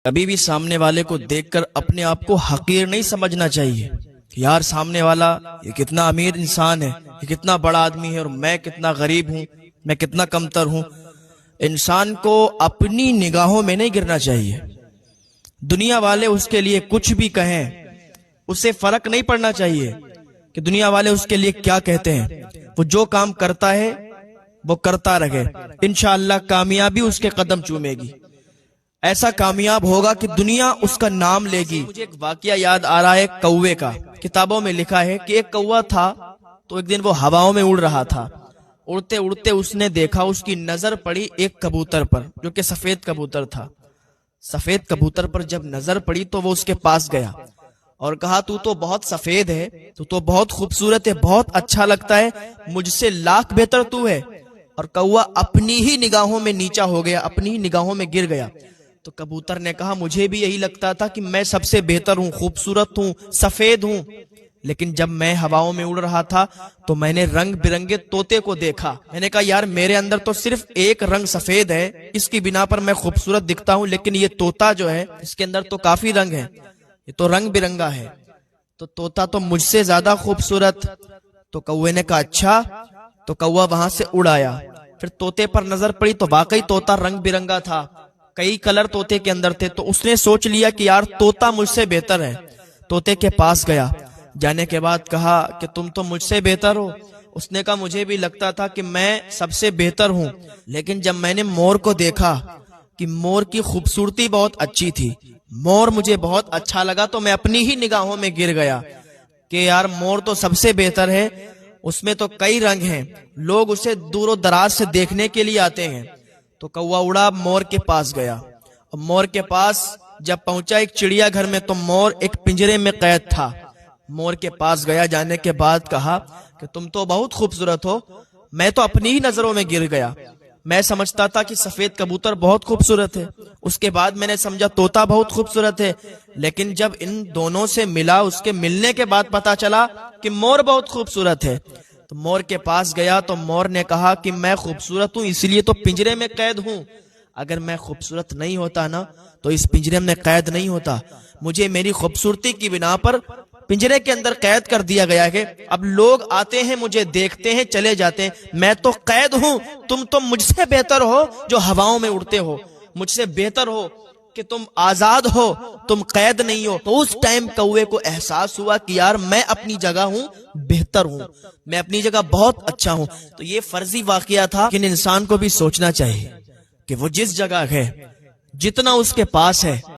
کبھی بھی سامنے والے کو دیکھ کر اپنے آپ کو حقیر نہیں سمجھنا چاہیے کہ یار سامنے والا یہ کتنا امیر انسان ہے، یہ کتنا بڑا آدمی ہے اور میں کتنا غریب ہوں، میں کتنا کمتر ہوں۔ انسان کو اپنی نگاہوں میں نہیں گرنا چاہیے۔ دنیا والے اس کے لیے کچھ بھی کہیں اسے فرق نہیں پڑنا چاہیے کہ دنیا والے اس کے لیے کیا کہتے ہیں۔ وہ جو کام کرتا ہے وہ کرتا رہے، انشاءاللہ کامیابی اس کے قدم چومے گی، ایسا کامیاب ہوگا کہ دنیا اس کا نام لے گی۔ مجھے ایک واقعہ یاد آ رہا ہے کوے کا۔ کتابوں میں لکھا ہے کہ ایک کوا تھا تو ایک دن وہ ہواؤں میں اڑ رہا تھا۔ اڑتے اڑتے اس نے دیکھا، اس کی نظر پڑی ایک کبوتر پر جو کہ سفید کبوتر تھا۔ سفید کبوتر پر جب نظر پڑی تو وہ اس کے پاس گیا اور کہا تو تو بہت سفید ہے، تو تو بہت خوبصورت ہے، بہت اچھا لگتا ہے، مجھ سے لاکھ بہتر تو ہے۔ اور کوا اپنی ہی نگاہوں میں نیچا ہو گیا، اپنی ہی نگاہوں میں گر گیا۔ تو کبوتر نے کہا مجھے بھی یہی لگتا تھا کہ میں سب سے بہتر ہوں، خوبصورت ہوں، سفید ہوں، لیکن جب میں ہواؤں میں اڑ رہا تھا تو میں نے رنگ برنگے طوطے کو دیکھا۔ میں نے کہا یار میرے اندر تو صرف ایک رنگ سفید ہے، اس کی بنا پر میں خوبصورت دکھتا ہوں، لیکن یہ طوطا جو ہے اس کے اندر تو کافی رنگ ہے، یہ تو رنگ برنگا ہے، تو طوطا تو مجھ سے زیادہ خوبصورت۔ تو کوے نے کہا اچھا، تو کوا وہاں سے اڑ آیا۔ پھر طوطے پر نظر پڑی تو واقعی طوطا رنگ برنگا تھا، کئی کلر طوطے کے اندر تھے۔ تو اس نے سوچ لیا کہ یار طوطا مجھ سے بہتر ہے۔ طوطے کے پاس گیا، جانے کے بعد کہا کہ تم تو مجھ سے بہتر ہو۔ اس نے کہا مجھے بھی لگتا تھا کہ میں سب سے بہتر ہوں، لیکن جب میں نے مور کو دیکھا کہ مور کی خوبصورتی بہت اچھی تھی، مور مجھے بہت اچھا لگا، تو میں اپنی ہی نگاہوں میں گر گیا کہ یار مور تو سب سے بہتر ہے، اس میں تو کئی رنگ ہیں، لوگ اسے دور و دراز سے دیکھنے کے لیے آتے ہیں۔ تو کوا اڑا مور کے پاس گیا، اور مور کے پاس جب پہنچا ایک چڑیا گھر میں تو مور ایک پنجرے میں قید تھا۔ مور کے پاس گیا، جانے کے بعد کہا کہ تم تو بہت خوبصورت ہو، میں تو اپنی ہی نظروں میں گر گیا، میں سمجھتا تھا کہ سفید کبوتر بہت خوبصورت ہے، اس کے بعد میں نے سمجھا طوطا بہت خوبصورت ہے، لیکن جب ان دونوں سے ملا، اس کے ملنے کے بعد پتا چلا کہ مور بہت خوبصورت ہے۔ تو مور کے پاس گیا تو مور نے کہا کہ میں خوبصورت ہوں اس لیے تو پنجرے میں قید ہوں، اگر میں خوبصورت نہیں ہوتا نا تو اس پنجرے میں قید نہیں ہوتا، مجھے میری خوبصورتی کی بنا پر پنجرے کے اندر قید کر دیا گیا ہے، اب لوگ آتے ہیں مجھے دیکھتے ہیں چلے جاتے ہیں، میں تو قید ہوں، تم تو مجھ سے بہتر ہو جو ہواؤں میں اڑتے ہو، مجھ سے بہتر ہو کہ تم آزاد ہو، تم قید نہیں ہو۔ تو اس ٹائم کوے کو احساس ہوا کہ یار میں اپنی جگہ ہوں، بہتر ہوں، میں اپنی جگہ بہت اچھا ہوں۔ تو یہ فرضی واقعہ تھا، لیکن انسان کو بھی سوچنا چاہیے کہ وہ جس جگہ ہے، جتنا اس کے پاس ہے